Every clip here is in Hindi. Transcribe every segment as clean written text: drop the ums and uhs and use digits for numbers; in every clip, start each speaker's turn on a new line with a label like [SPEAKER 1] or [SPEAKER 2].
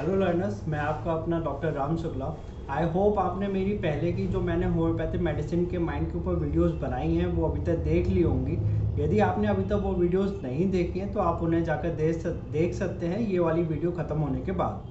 [SPEAKER 1] हेलो लर्नर्स, मैं आपका अपना doctor Ram Shukla. I hope आपने मेरी पहले की जो मैंने होम्योपैथिक मेडिसिन के माइंड के ऊपर वीडियोस बनाई हैं वो अभी तक देख ली होंगी। यदि आपने अभी तक वो वीडियोस नहीं देखी हैं तो आप उन्हें जाकर देख सकते हैं ये वाली वीडियो ख़त्म होने के बाद।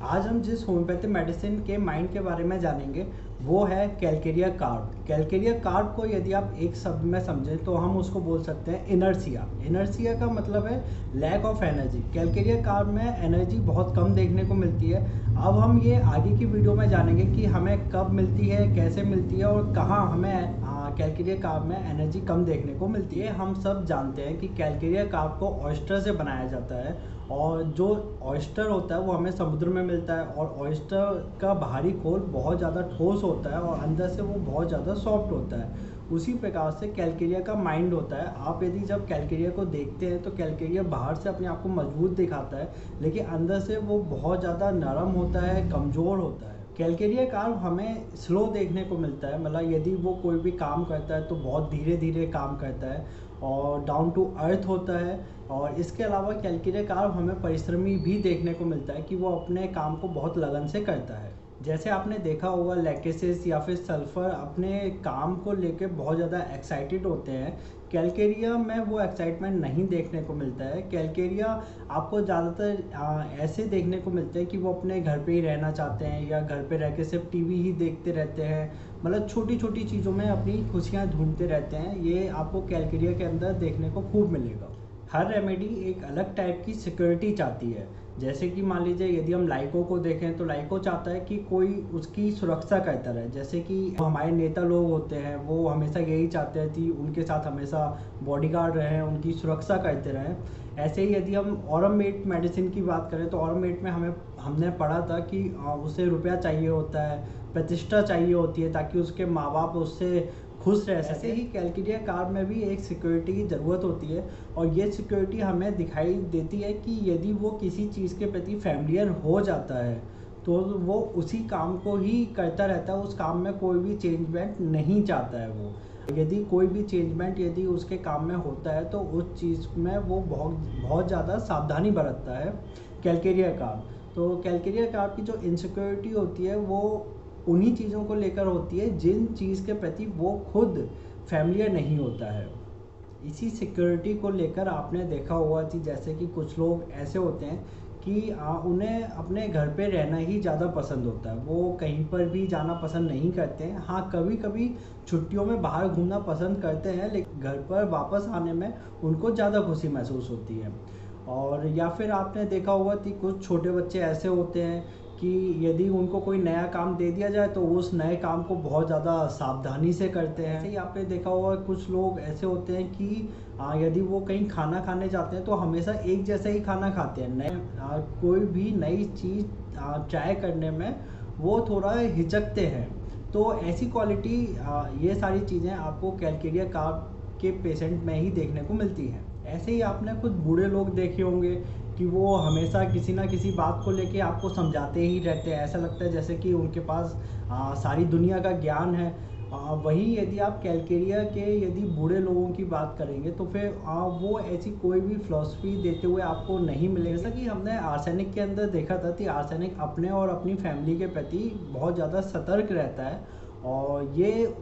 [SPEAKER 1] आज हम जिस होम्योपैथिक मेडिसिन के माइंड के बारे में जानेंगे वो है कैलकेरिया कार्ब। कैलकेरिया कार्ब को यदि आप एक शब्द में समझें तो हम उसको बोल सकते हैं इनर्सिया। इनर्सिया का मतलब है lack of energy. Calcarea carb में एनर्जी बहुत कम देखने को मिलती है। अब हम ये आगे की वीडियो में जानेंगे कि हमें कब मिलती है, कैसे मिलती है और कहाँ हमें कैलकेरिया कार्ब में एनर्जी कम देखने को मिलती है। हम सब जानते हैं कि कैलकेरिया कार्ब को ऑयस्टर से बनाया जाता है और जो ऑयस्टर होता है वो हमें समुद्र में मिलता है और ऑयस्टर का बाहरी खोल बहुत ज़्यादा ठोस होता है और अंदर से वो बहुत ज़्यादा सॉफ्ट होता है। उसी प्रकार से कैलकेरिया का माइंड होता है। आप यदि जब कैलकेरिया को देखते हैं तो कैलकेरिया बाहर से अपने आप को मजबूत दिखाता है, लेकिन अंदर से वो बहुत ज़्यादा नरम होता है, कमज़ोर होता है। कैलकेरिया कार्ब हमें स्लो देखने को मिलता है, मतलब यदि वो कोई भी काम करता है तो बहुत धीरे धीरे काम करता है और डाउन टू अर्थ होता है। और इसके अलावा कैलकेरिया कार्ब हमें परिश्रमी भी देखने को मिलता है कि वो अपने काम को बहुत लगन से करता है। जैसे आपने देखा होगा लैकेसिस या फिर सल्फ़र अपने काम को लेकर बहुत ज़्यादा एक्साइटेड होते हैं। कैलकेरिया में वो एक्साइटमेंट नहीं देखने को मिलता है। कैलकेरिया आपको ज़्यादातर ऐसे देखने को मिलते हैं कि वो अपने घर पे ही रहना चाहते हैं या घर पे रह के सिर्फ टीवी ही देखते रहते हैं, मतलब छोटी छोटी चीज़ों में अपनी खुशियाँ ढूंढते रहते हैं। ये आपको कैलकेरिया के अंदर देखने को खूब मिलेगा। हर रेमेडी एक अलग टाइप की सिक्योरिटी चाहती है। जैसे कि मान लीजिए यदि हम लाइको को देखें तो लाइको चाहता है कि कोई उसकी सुरक्षा करता रहे। जैसे कि हमारे नेता लोग होते हैं वो हमेशा यही चाहते हैं कि उनके साथ हमेशा बॉडीगार्ड रहें, उनकी सुरक्षा करते रहें। ऐसे ही यदि हम ऑरमेट मेडिसिन की बात करें तो ऑरमेट में हमने पढ़ा था कि उसे रुपया चाहिए होता है, प्रतिष्ठा चाहिए होती है ताकि उसके माँ बाप उससे खुश रह सके। ऐसे ही कैलकेरिया कार्ब में भी एक सिक्योरिटी की ज़रूरत होती है और ये सिक्योरिटी हमें दिखाई देती है कि यदि वो किसी चीज़ के प्रति फैमिलियर हो जाता है तो वो उसी काम को ही करता रहता है, उस काम में कोई भी चेंजमेंट नहीं चाहता है। वो यदि कोई भी चेंजमेंट यदि उसके काम में होता है तो उस चीज़ में वो बहुत बहुत ज़्यादा सावधानी बरतता है कैलकेरिया कार्ब। तो कैलकेरिया कार्ब की जो इनसिक्योरिटी होती है वो उन्हीं चीज़ों को लेकर होती है जिन चीज़ के प्रति वो खुद फैमिलियर नहीं होता है। इसी सिक्योरिटी को लेकर आपने देखा होगा कि जैसे कि कुछ लोग ऐसे होते हैं कि उन्हें अपने घर पे रहना ही ज़्यादा पसंद होता है, वो कहीं पर भी जाना पसंद नहीं करते हैं। हाँ, कभी कभी छुट्टियों में बाहर घूमना पसंद करते हैं, लेकिन घर पर वापस आने में उनको ज़्यादा खुशी महसूस होती है। और या फिर आपने देखा होगा कि कुछ छोटे बच्चे ऐसे होते हैं कि यदि उनको कोई नया काम दे दिया जाए तो उस नए काम को बहुत ज़्यादा सावधानी से करते हैं। ऐसे ही आपने देखा होगा कुछ लोग ऐसे होते हैं कि यदि वो कहीं खाना खाने जाते हैं तो हमेशा एक जैसा ही खाना खाते हैं। नए कोई भी नई चीज़ ट्राई करने में वो थोड़ा हिचकते हैं। तो ऐसी क्वालिटी ये सारी चीज़ें आपको कैलकेरिया कार्ब के पेशेंट में ही देखने को मिलती हैं। ऐसे ही आपने कुछ बूढ़े लोग देखे होंगे कि वो हमेशा किसी ना किसी बात को लेके आपको समझाते ही रहते हैं। ऐसा लगता है जैसे कि उनके पास सारी दुनिया का ज्ञान है। वहीं यदि आप कैलकेरिया के यदि बूढ़े लोगों की बात करेंगे तो फिर वो ऐसी कोई भी फिलॉसफी देते हुए आपको नहीं मिलेगा। जैसा कि हमने आर्सेनिक के अंदर देखा था कि आर्सेनिक अपने और अपनी फैमिली के प्रति बहुत ज़्यादा सतर्क रहता है और ये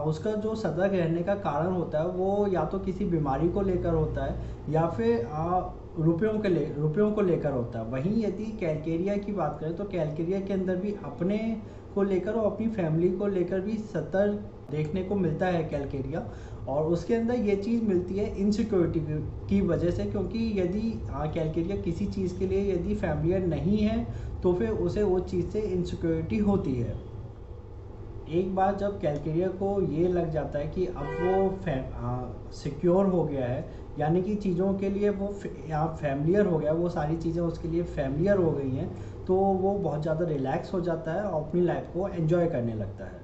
[SPEAKER 1] उसका जो सतर्क रहने का कारण होता है वो या तो किसी बीमारी को लेकर होता है या फिर रुपयों को लेकर होता है। वहीं यदि कैलकेरिया की बात करें तो कैलकेरिया के अंदर भी अपने को लेकर और अपनी फैमिली को लेकर भी सतर्क देखने को मिलता है कैलकेरिया। और उसके अंदर ये चीज़ मिलती है इनसिक्योरिटी की वजह से, क्योंकि यदि कैलकेरिया किसी चीज़ के लिए यदि फैमिलियर नहीं है तो फिर उसे वो चीज़ से इनसिक्योरिटी होती है। एक बार जब कैलकेरिया को ये लग जाता है कि अब वो सिक्योर हो गया है, यानी कि चीज़ों के लिए वो फैमिलियर हो गया, वो सारी चीज़ें उसके लिए फैमिलियर हो गई हैं, तो वो बहुत ज़्यादा रिलैक्स हो जाता है और अपनी लाइफ को एंजॉय करने लगता है।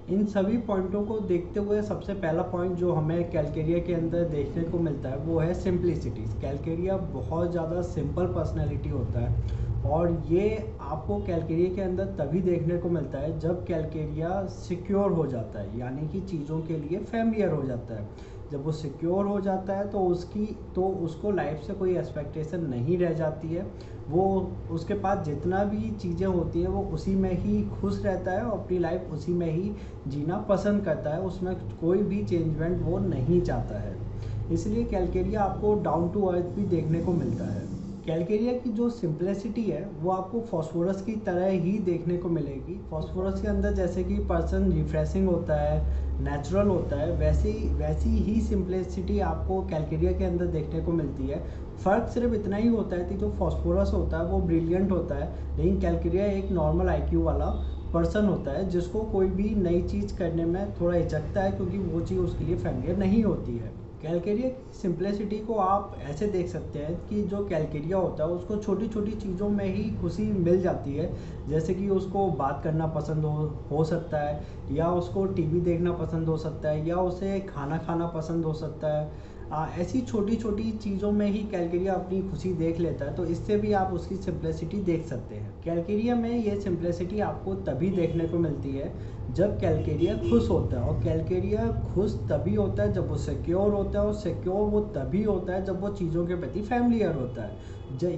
[SPEAKER 1] इन सभी पॉइंटों को देखते हुए सबसे पहला पॉइंट जो हमें कैलकेरिया के अंदर देखने को मिलता है वो है सिंप्लिसिटी। कैलकेरिया बहुत ज़्यादा सिंपल पर्सनैलिटी होता है और ये आपको कैलकेरिया के अंदर तभी देखने को मिलता है जब कैलकेरिया सिक्योर हो जाता है, यानी कि चीज़ों के लिए फैमिलियर हो जाता है। जब वो सिक्योर हो जाता है तो उसको लाइफ से कोई एक्सपेक्टेशन नहीं रह जाती है। वो उसके पास जितना भी चीज़ें होती हैं वो उसी में ही खुश रहता है और अपनी लाइफ उसी में ही जीना पसंद करता है, उसमें कोई भी चेंजमेंट वो नहीं चाहता है। इसलिए कैलकेरिया आपको डाउन टू अर्थ भी देखने को मिलता है। कैलकेरिया की जो सिंप्लिसिटी है वो आपको फॉस्फोरस की तरह ही देखने को मिलेगी। फॉस्फोरस के अंदर जैसे कि पर्सन रिफ्रेशिंग होता है, नेचुरल होता है, वैसी ही सिंप्लिसिटी आपको कैलकेरिया के अंदर देखने को मिलती है। फ़र्क सिर्फ इतना ही होता है कि जो फॉस्फोरस होता है वो ब्रिलियंट होता है, लेकिन कैलकेरिया एक नॉर्मल IQ वाला पर्सन होता है जिसको कोई भी नई चीज़ करने में थोड़ा हिचकता है क्योंकि वो चीज़ उसके लिए फैमिलियर नहीं होती है। कैलकेरिया की सिंप्लिसिटी को आप ऐसे देख सकते हैं कि जो कैलकेरिया होता है उसको छोटी छोटी चीज़ों में ही खुशी मिल जाती है। जैसे कि उसको बात करना पसंद हो सकता है, या उसको टीवी देखना पसंद हो सकता है, या उसे खाना खाना पसंद हो सकता है। ऐसी छोटी छोटी चीज़ों में ही कैलकेरिया अपनी खुशी देख लेता है, तो इससे भी आप उसकी सिंप्लिसिटी देख सकते हैं। कैलकेरिया में ये सिंप्लिसिटी आपको तभी देखने को मिलती है जब कैलकेरिया खुश होता है, और कैलकेरिया खुश तभी होता है जब वो सिक्योर होता है, और सिक्योर वो तभी होता है जब वो चीज़ों के प्रति फैमिलियर होता है।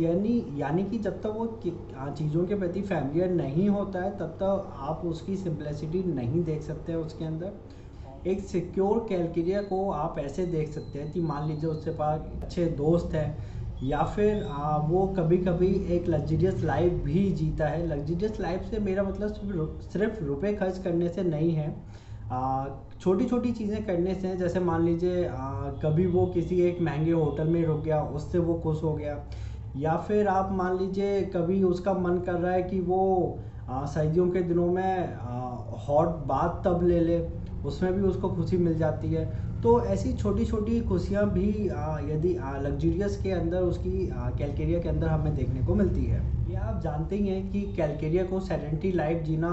[SPEAKER 1] यानी कि जब तक वो चीज़ों के प्रति फैमिलियर नहीं होता है तब तक आप उसकी सिंप्लिसिटी नहीं देख सकते हैं उसके अंदर। एक सिक्योर कैलकेरिया को आप ऐसे देख सकते हैं कि मान लीजिए उसके पास अच्छे दोस्त हैं, या फिर वो कभी कभी एक लग्जरियस लाइफ भी जीता है। लग्जरियस लाइफ से मेरा मतलब सिर्फ रुपए खर्च करने से नहीं है, छोटी छोटी चीज़ें करने से। जैसे मान लीजिए कभी वो किसी एक महंगे होटल में रुक गया, उससे वो खुश हो गया। या फिर आप मान लीजिए कभी उसका मन कर रहा है कि वो सर्दियों के दिनों में हॉट बाथ टब ले ले, उसमें भी उसको खुशी मिल जाती है। तो ऐसी छोटी छोटी खुशियाँ भी यदि लग्जरियस के अंदर उसकी कैलकेरिया के अंदर हमें देखने को मिलती है। ये आप जानते ही हैं कि कैलकेरिया को सेडेंटरी लाइफ जीना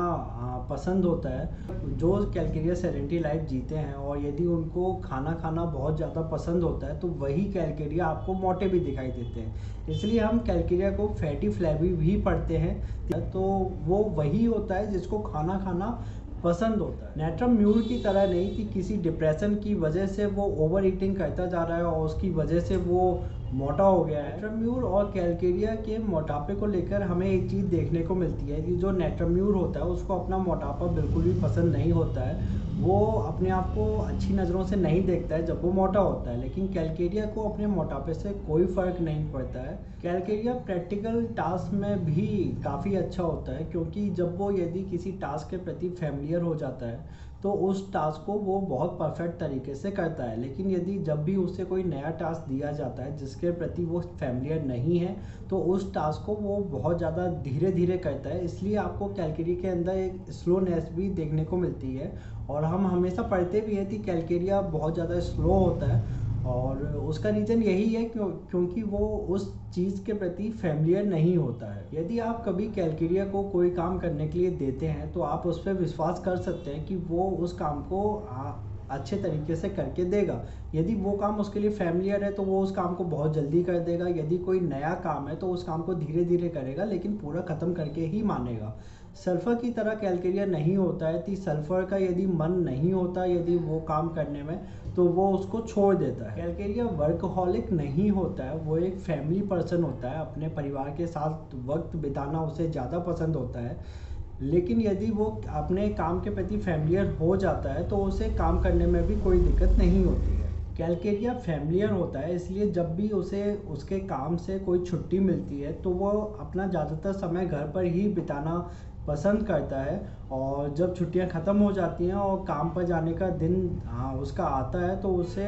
[SPEAKER 1] पसंद होता है। जो कैलकेरिया सेडेंटरी लाइफ जीते हैं और यदि उनको खाना खाना बहुत ज़्यादा पसंद होता है तो वही कैलकेरिया आपको मोटे भी दिखाई देते हैं। इसलिए हम कैलकेरिया को फैटी फ्लैबी भी पढ़ते हैं, तो वो वही होता है जिसको खाना खाना पसंद होता है। नेट्रम म्यूर की तरह नहीं कि किसी डिप्रेशन की वजह से वो ओवर ईटिंग करता जा रहा है और उसकी वजह से वो मोटा हो गया है। नेट्रम म्यूर और कैलकेरिया के मोटापे को लेकर हमें एक चीज़ देखने को मिलती है कि जो नेट्रम म्यूर होता है उसको अपना मोटापा बिल्कुल भी पसंद नहीं होता है। वो अपने आप को अच्छी नज़रों से नहीं देखता है जब वो मोटा होता है, लेकिन कैलकेरिया को अपने मोटापे से कोई फ़र्क नहीं पड़ता है। कैलकेरिया प्रैक्टिकल टास्क में भी काफ़ी अच्छा होता है, क्योंकि जब वो यदि किसी टास्क के प्रति फैमिलियर हो जाता है तो उस टास्क को वो बहुत परफेक्ट तरीके से करता है। लेकिन यदि जब भी उसे कोई नया टास्क दिया जाता है जिसके प्रति वो फैमिलियर नहीं है तो उस टास्क को वो बहुत ज़्यादा धीरे धीरे करता है। इसलिए आपको कैलकेरिया के अंदर एक स्लोनेस भी देखने को मिलती है, और हम हमेशा पढ़ते भी हैं कि कैलकेरिया बहुत ज़्यादा स्लो होता है, और उसका रीज़न यही है क्योंकि वो उस चीज़ के प्रति फैमिलियर नहीं होता है। यदि आप कभी कैलकेरिया को कोई काम करने के लिए देते हैं तो आप उस पर विश्वास कर सकते हैं कि वो उस काम को अच्छे तरीके से करके देगा। यदि वो काम उसके लिए फैमिलियर है तो वो उस काम को बहुत जल्दी कर देगा। यदि कोई नया काम है तो उस काम को धीरे धीरे करेगा, लेकिन पूरा ख़त्म करके ही मानेगा। सल्फ़र की तरह कैलकेरिया नहीं होता है कि सल्फ़र का यदि मन नहीं होता यदि वो काम करने में तो वो उसको छोड़ देता है। कैलकेरिया वर्कहॉलिक नहीं होता है, वो एक फैमिली पर्सन होता है। अपने परिवार के साथ वक्त बिताना उसे ज़्यादा पसंद होता है, लेकिन यदि वो अपने काम के प्रति फैमिलियर हो जाता है तो उसे काम करने में भी कोई दिक्कत नहीं होती है। कैलकेरिया फैमिलियर होता है, इसलिए जब भी उसे उसके काम से कोई छुट्टी मिलती है तो वो अपना ज़्यादातर समय घर पर ही बिताना पसंद करता है। और जब छुट्टियां ख़त्म हो जाती हैं और काम पर जाने का दिन उसका आता है तो उसे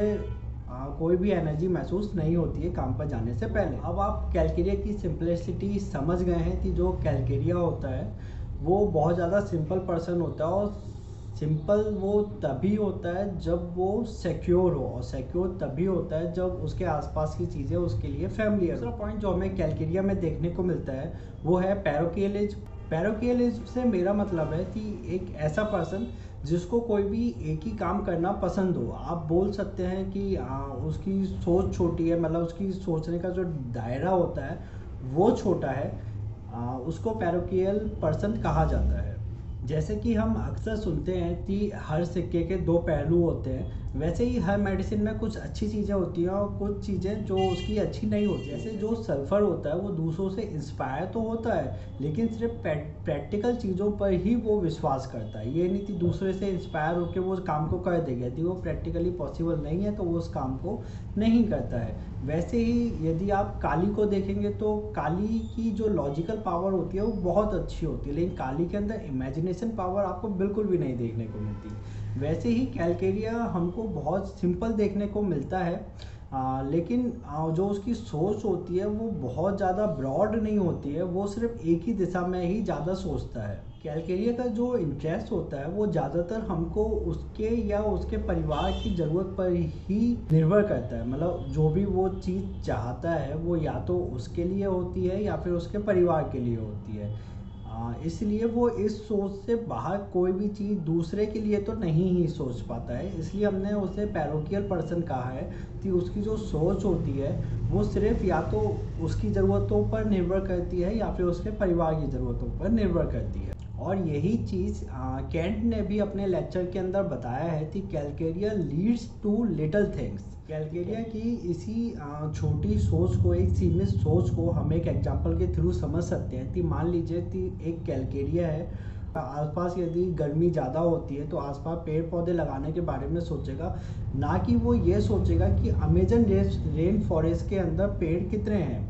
[SPEAKER 1] कोई भी एनर्जी महसूस नहीं होती है काम पर जाने से पहले। अब आप कैलकेरिया की सिंपलिसिटी समझ गए हैं कि जो कैलकेरिया होता है वो बहुत ज़्यादा सिंपल पर्सन होता है, और सिंपल वो तभी होता है जब वो सिक्योर हो, और सिक्योर तभी होता है जब उसके आसपास की चीज़ें उसके लिए फैमिलियर। दूसरा पॉइंट जो हमें कैलकेरिया में देखने को मिलता है वो है पैरोकियल एज। पैरोकियल एज से मेरा मतलब है कि एक ऐसा पर्सन जिसको कोई भी एक ही काम करना पसंद हो। आप बोल सकते हैं कि उसकी सोच छोटी है, मतलब उसकी सोचने का जो दायरा होता है वो छोटा है, उसको पैरोकियल पर्सन कहा जाता है। जैसे कि हम अक्सर सुनते हैं कि हर सिक्के के दो पहलू होते हैं। वैसे ही हर मेडिसिन में कुछ अच्छी चीज़ें होती हैं और कुछ चीज़ें जो उसकी अच्छी नहीं होती। जैसे जो सल्फ़र होता है वो दूसरों से इंस्पायर तो होता है, लेकिन सिर्फ प्रैक्टिकल चीज़ों पर ही वो विश्वास करता है। ये नहीं कि दूसरे से इंस्पायर होकर वो उस काम को कर देगा, यदि वो प्रैक्टिकली पॉसिबल नहीं है तो वो उस काम को नहीं करता है। वैसे ही यदि आप काली को देखेंगे तो काली की जो लॉजिकल पावर होती है वो बहुत अच्छी होती है, लेकिन काली के अंदर इमेजिनेशन पावर आपको बिल्कुल भी नहीं देखने को मिलती। वैसे ही कैलकेरिया हमको बहुत सिंपल देखने को मिलता है, लेकिन जो उसकी सोच होती है वो बहुत ज़्यादा ब्रॉड नहीं होती है, वो सिर्फ एक ही दिशा में ही ज़्यादा सोचता है। कैलकेरिया का जो इंटरेस्ट होता है वो ज़्यादातर हमको उसके या उसके परिवार की ज़रूरत पर ही निर्भर करता है। मतलब जो भी वो चीज़ चाहता है वो या तो उसके लिए होती है या फिर उसके परिवार के लिए होती है। इसलिए वो इस सोच से बाहर कोई भी चीज़ दूसरे के लिए तो नहीं ही सोच पाता है। इसलिए हमने उसे पैरोकियल पर्सन कहा है कि उसकी जो सोच होती है वो सिर्फ या तो उसकी ज़रूरतों पर निर्भर करती है या फिर उसके परिवार की ज़रूरतों पर निर्भर करती है। और यही चीज़ कैंट ने भी अपने लेक्चर के अंदर बताया है कि calcarea leads to little things. Calcarea की इसी छोटी सोच को, एक सीमित सोच को हम एक एग्जांपल के थ्रू समझ सकते हैं कि मान लीजिए कि एक कैलकेरिया है, आसपास यदि गर्मी ज़्यादा होती है तो आसपास पेड़ पौधे लगाने के बारे में सोचेगा, ना कि वो ये सोचेगा कि अमेजन रेन फॉरेस्ट के अंदर पेड़ कितने हैं।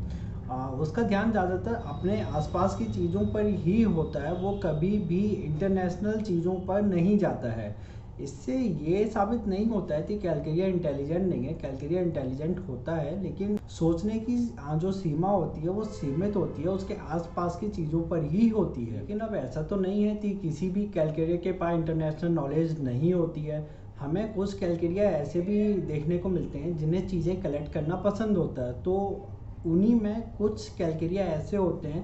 [SPEAKER 1] उसका ध्यान ज़्यादातर अपने आसपास की चीज़ों पर ही होता है, वो कभी भी इंटरनेशनल चीज़ों पर नहीं जाता है। इससे ये साबित नहीं होता है कि कैलकेरिया इंटेलिजेंट नहीं है। कैलकेरिया इंटेलिजेंट होता है, लेकिन सोचने की जो सीमा होती है वो सीमित होती है, उसके आसपास की चीज़ों पर ही होती है। लेकिन अब ऐसा तो नहीं है कि किसी भी कैलकेरिया के पास इंटरनेशनल नॉलेज नहीं होती है। हमें कुछ कैलकेरिया ऐसे भी देखने को मिलते हैं जिन्हें चीज़ें कलेक्ट करना पसंद होता है, तो उन्हीं में कुछ कैलकेरिया ऐसे होते हैं,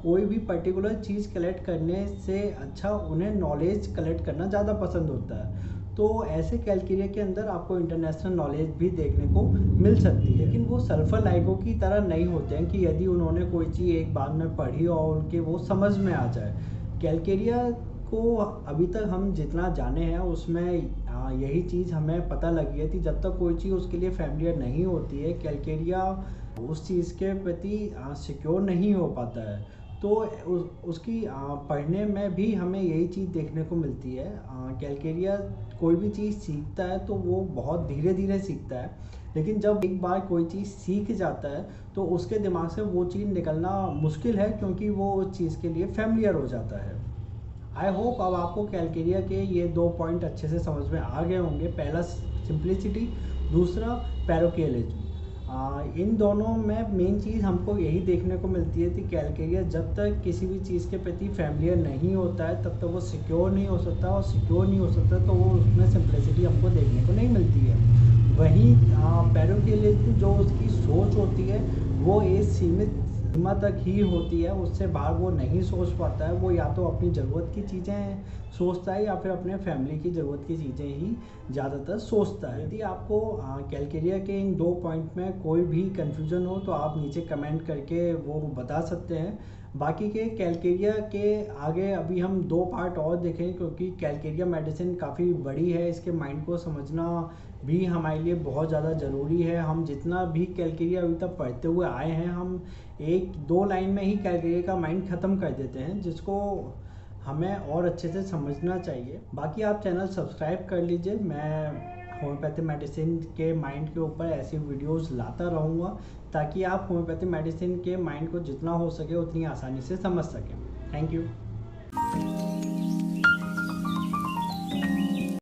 [SPEAKER 1] कोई भी पर्टिकुलर चीज़ कलेक्ट करने से अच्छा उन्हें नॉलेज कलेक्ट करना ज़्यादा पसंद होता है। तो ऐसे कैलकेरिया के अंदर आपको इंटरनेशनल नॉलेज भी देखने को मिल सकती है, लेकिन वो सल्फर लाइगो की तरह नहीं होते हैं कि यदि उन्होंने कोई चीज़ एक बार में पढ़ी और उनके वो समझ में आ जाए। कैलकेरिया को अभी तक हम जितना जाने हैं उसमें यही चीज़ हमें पता लगी है कि जब तक कोई चीज़ उसके लिए फैमिलियर नहीं होती है, कैलकेरिया उस चीज़ के प्रति सिक्योर नहीं हो पाता है। तो उसकी पढ़ने में भी हमें यही चीज़ देखने को मिलती है। कैलकेरिया कोई भी चीज़ सीखता है तो वो बहुत धीरे धीरे सीखता है, लेकिन जब एक बार कोई चीज़ सीख जाता है तो उसके दिमाग से वो चीज़ निकलना मुश्किल है, क्योंकि वो उस चीज़ के लिए फैमिलियर हो जाता है। आई होप अब आपको कैलकेरिया के ये 2 पॉइंट अच्छे से समझ में आ गए होंगे। पहला सिंप्लिसिटी, दूसरा पैरोकियलिज्म। इन दोनों में मेन चीज़ हमको यही देखने को मिलती है कि कैलकेरिया जब तक किसी भी चीज़ के प्रति फैमिलियर नहीं होता है तब तक वो सिक्योर नहीं हो सकता, और सिक्योर नहीं हो सकता तो वो उसमें सिंप्लिसिटी हमको देखने को नहीं मिलती है। वहीं पैरोकियलिज्म जो उसकी सोच होती है वो एक सीमित सीमा तक ही होती है, उससे बाहर वो नहीं सोच पाता है। वो या तो अपनी ज़रूरत की चीज़ें सोचता है या फिर अपने फैमिली की ज़रूरत की चीज़ें ही ज़्यादातर सोचता है। यदि आपको कैलकेरिया के इन 2 पॉइंट में कोई भी कन्फ्यूज़न हो तो आप नीचे कमेंट करके वो बता सकते हैं। बाकी के कैलकेरिया के आगे अभी हम 2 पार्ट और देखें, क्योंकि कैलकेरिया मेडिसिन काफ़ी बड़ी है, इसके माइंड को समझना भी हमारे लिए बहुत ज़्यादा ज़रूरी है। हम जितना भी कैलकेरिया अभी तक पढ़ते हुए आए हैं, हम 1-2 लाइन में ही कैलकेरिया का माइंड ख़त्म कर देते हैं, जिसको हमें और अच्छे से समझना चाहिए। बाकी आप चैनल सब्सक्राइब कर लीजिए। मैं होम्योपैथी मेडिसिन के माइंड के ऊपर ऐसी वीडियोस लाता रहूँगा, ताकि आप होम्योपैथी मेडिसिन के माइंड को जितना हो सके उतनी आसानी से समझ सकें। Thank you.